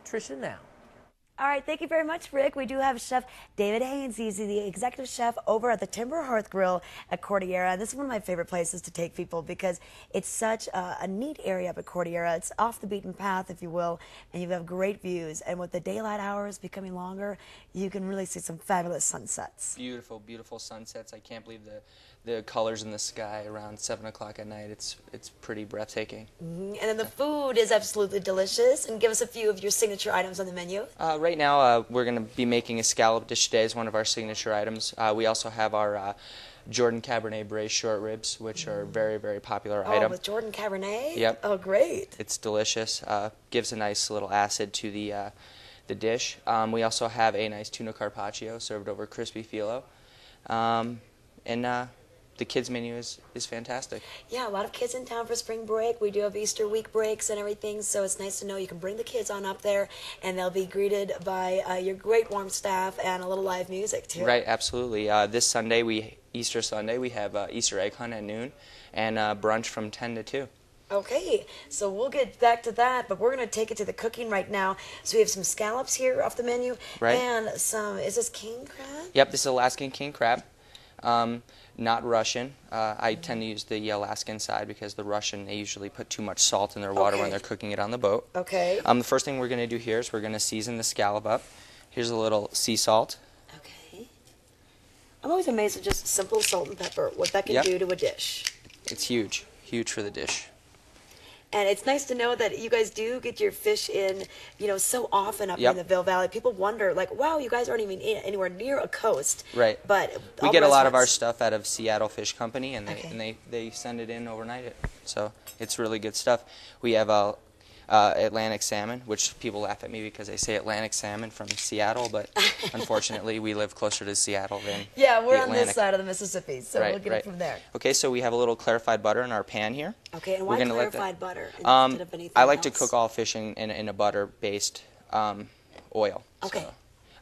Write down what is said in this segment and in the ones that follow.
Tricia now. All right, thank you very much, Rick. We do have Chef David Haynes. He's the executive chef over at the Timber Hearth Grill at Cordillera. This is one of my favorite places to take people because it's such a neat area up at Cordillera. It's off the beaten path, if you will, and you have great views. And with the daylight hours becoming longer, you can really see some fabulous sunsets. Beautiful, beautiful sunsets. I can't believe the colors in the sky around 7 o'clock at night. It's pretty breathtaking. And then the food is absolutely delicious. And give us a few of your signature items on the menu. Right now, we're going to be making a scallop dish today as one of our signature items. We also have our Jordan Cabernet braised short ribs, which are a very, very popular item. Oh, with Jordan Cabernet? Yep. Oh, great. It's delicious. Gives a nice little acid to the dish. We also have a nice tuna carpaccio served over crispy phyllo. The kids menu is fantastic. Yeah, a lot of kids in town for spring break. We do have Easter week breaks and everything, so it's nice to know you can bring the kids on up there, and they'll be greeted by your great warm staff and a little live music, too. Right, absolutely. This Sunday, Easter Sunday, we have Easter egg hunt at noon and brunch from 10 to 2. Okay, so we'll get back to that, but we're going to take it to the cooking right now. So we have some scallops here off the menu, right, and some, is this king crab? Yep, this is Alaskan king crab. Not Russian. I tend to use the Alaskan side because the Russian, they usually put too much salt in their water when they're cooking it on the boat. Okay. The first thing we're going to do here is we're going to season the scallop up. Here's a little sea salt. Okay. I'm always amazed at just simple salt and pepper, what that can do to a dish. It's huge. Huge for the dish. And it's nice to know that you guys do get your fish in, so often up in the Ville Valley. People wonder, like, wow, you guys aren't even anywhere near a coast. Right. But we get a lot of our stuff out of Seattle Fish Company, and they send it in overnight. So it's really good stuff. We have Atlantic salmon, which people laugh at me because I say Atlantic salmon from Seattle, but unfortunately we live closer to Seattle than we're on this side of the Mississippi, so we'll get it from there. Okay, so we have a little clarified butter in our pan here. Okay, and why clarified butter instead of anything I like else? to cook all fish in a butter-based oil. Okay.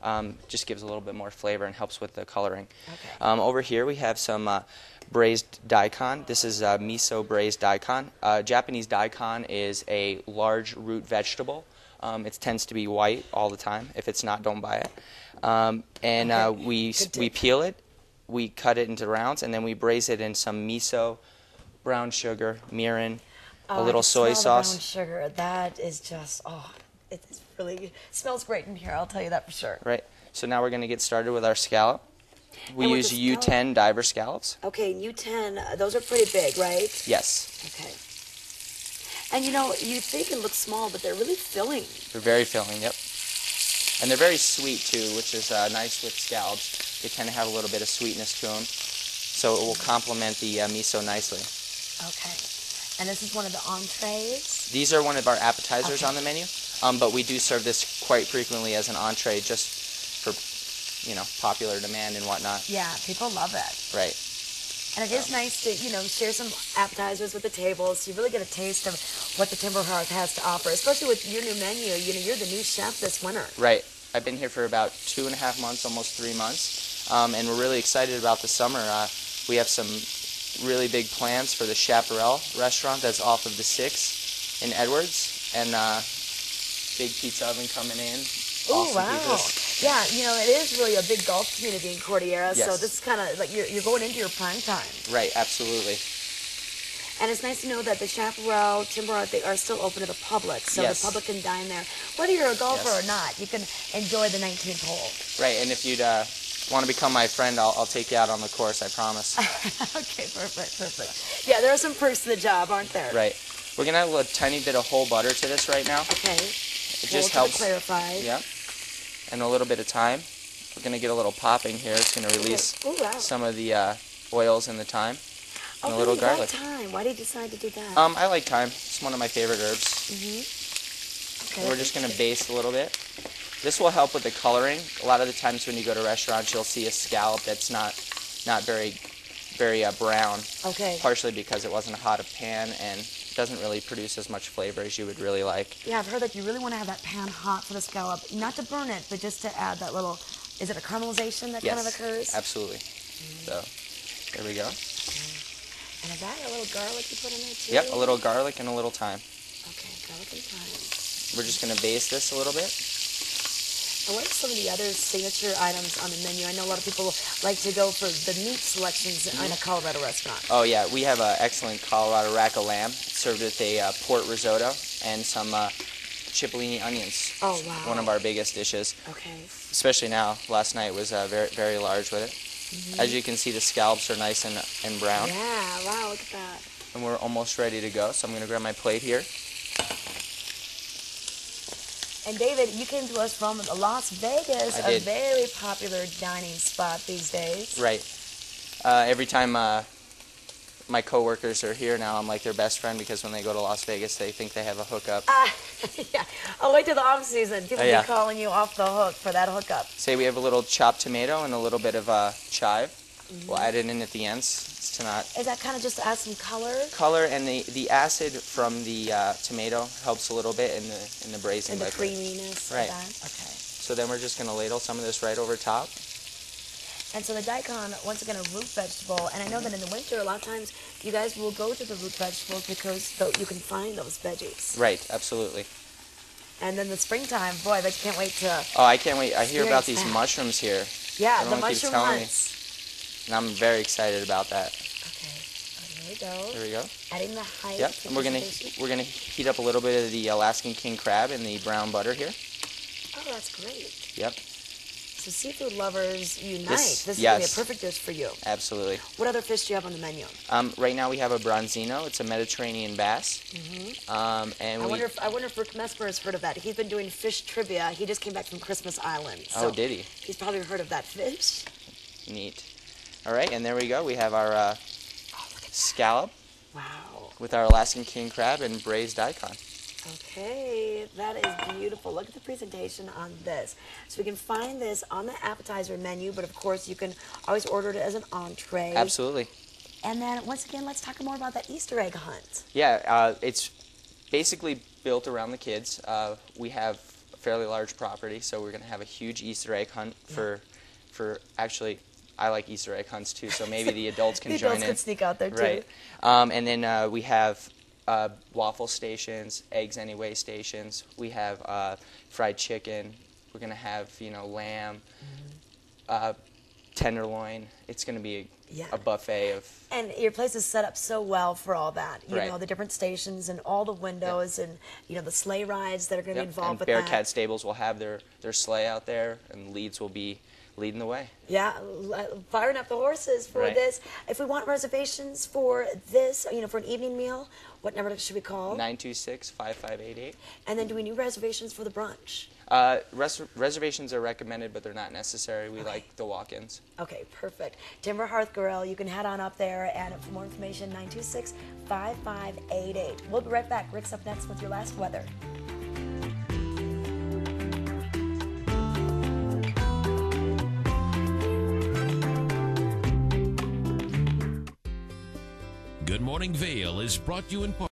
So, just gives a little bit more flavor and helps with the coloring. Okay. Over here we have some braised daikon. This is miso braised daikon. Japanese daikon is a large root vegetable. It tends to be white all the time. If it's not, don't buy it. We peel it, we cut it into rounds, and then we braise it in some miso, brown sugar, mirin, a little soy sauce. Brown sugar. That is just it really smells great in here. I'll tell you that for sure. Right. So now we're going to get started with our scallop. We use U10 diver scallops. Okay, U10, those are pretty big, right? Yes. Okay. And you think it looks small, but they're really filling. They're very filling, yep. And they're very sweet, too, which is nice with scallops. They tend to have a little bit of sweetness to them, so it will complement the miso nicely. Okay. And this is one of the entrees? These are one of our appetizers on the menu, but we do serve this quite frequently as an entree just for popular demand and whatnot. Yeah, people love it. Right. And it is nice to, share some appetizers with the table, so you really get a taste of what the Timber Hearth has to offer, especially with your new menu. You're the new chef this winter. Right. I've been here for about 2.5 months, almost 3 months, and we're really excited about the summer. We have some really big plans for the Chaparral restaurant that's off of the 6 in Edwards, and big pizza oven coming in. Oh, wow. Yeah, it is really a big golf community in Cordillera, so this is kind of like you're going into your prime time. Right, absolutely. And it's nice to know that the Chaparral, Timber Hearth, they are still open to the public, so the public can dine there. Whether you're a golfer or not, you can enjoy the 19th hole. Right, and if you'd want to become my friend, I'll take you out on the course, I promise. Okay, perfect. Yeah, there are some perks to the job, aren't there? Right. We're going to add a tiny bit of whole butter to this right now. Okay. It just helps. Clarify. Yep. And a little bit of thyme. We're going to get a little popping here. It's going to release some of the oils and the thyme. And a little garlic. Thyme. Why did you decide to do that? I like thyme. It's one of my favorite herbs. Okay. We're just going to baste a little bit. This will help with the coloring. A lot of the times when you go to restaurants, you'll see a scallop that's not very brown. Okay. Partially because it wasn't a hot pan and doesn't really produce as much flavor as you would really like. Yeah, I've heard that you really want to have that pan hot for the scallop, not to burn it, but just to add that little, is it a caramelization that kind of occurs? Absolutely. So, there we go. And is that a little garlic you put in there too? Yep, a little garlic and a little thyme. Okay, garlic and thyme. We're just going to baste this a little bit. And what are some of the other signature items on the menu? I know a lot of people like to go for the meat selections in a Colorado restaurant. Oh yeah, we have an excellent Colorado rack of lamb served with a port risotto and some cipollini onions. Oh wow. One of our biggest dishes. Okay. Especially now. Last night was very, very large with it. As you can see, the scallops are nice and brown. Yeah, wow, look at that. And we're almost ready to go, so I'm going to grab my plate here. And David, you came to us from Las Vegas, a very popular dining spot these days. Right. Every time my coworkers are here now, I'm like their best friend because when they go to Las Vegas, they think they have a hookup. Yeah. I'll wait till the off season. People will be calling you off the hook for that hookup. Say we have a little chopped tomato and a little bit of chive. We'll add it in at the ends. To not. Is that kind of just to add some color? Color, and the acid from the tomato helps a little bit in the braising. And the creaminess right. of that? Okay. So then we're just going to ladle some of this right over top. And so the daikon, once again, a root vegetable. And I know that in the winter, a lot of times, you guys will go to the root vegetables because you can find those veggies. Right, absolutely. And then the springtime, boy, I bet you can't wait to... Oh, I can't wait. I hear about these mushrooms here. Yeah, the mushroom ones. And I'm very excited about that. Okay, here we go. There we go. Adding the height. Yep, and we're gonna heat up a little bit of the Alaskan king crab in the brown butter here. Oh, that's great. Yep. So seafood lovers unite. This is yes. going to be a perfect dish for you. Absolutely. What other fish do you have on the menu? Right now we have a bronzino. It's a Mediterranean bass. And I wonder if Rick Mesmer has heard of that. He's been doing fish trivia. He just came back from Christmas Island. So oh, did he? He's probably heard of that fish. Neat. All right, and there we go. We have our scallop. Wow. With our Alaskan king crab and braised daikon. Okay, that is beautiful. Look at the presentation on this. So we can find this on the appetizer menu, but of course you can always order it as an entree. Absolutely. And then once again, let's talk more about that Easter egg hunt. Yeah, it's basically built around the kids. We have a fairly large property, so we're going to have a huge Easter egg hunt for actually, I like Easter egg hunts too, so maybe the adults can join in. The adults can sneak out there too. Right. And then we have waffle stations, eggs anyway stations. We have fried chicken. We're going to have, lamb, tenderloin. It's going to be a buffet of... And your place is set up so well for all that. You right. know, the different stations and all the windows and, the sleigh rides that are going to be involved with that. And Bearcat Stables will have their sleigh out there, and Leeds will be leading the way. Yeah, firing up the horses for right. this. If we want reservations for this, for an evening meal, what number should we call? 926-5588. And then do we need reservations for the brunch? Reservations are recommended, but they're not necessary. We like the walk-ins. Okay, perfect. Timber Hearth Grill, you can head on up there, and for more information, 926-5588. We'll be right back. Rick's up next with your last weather. Good Morning Vail is brought to you in part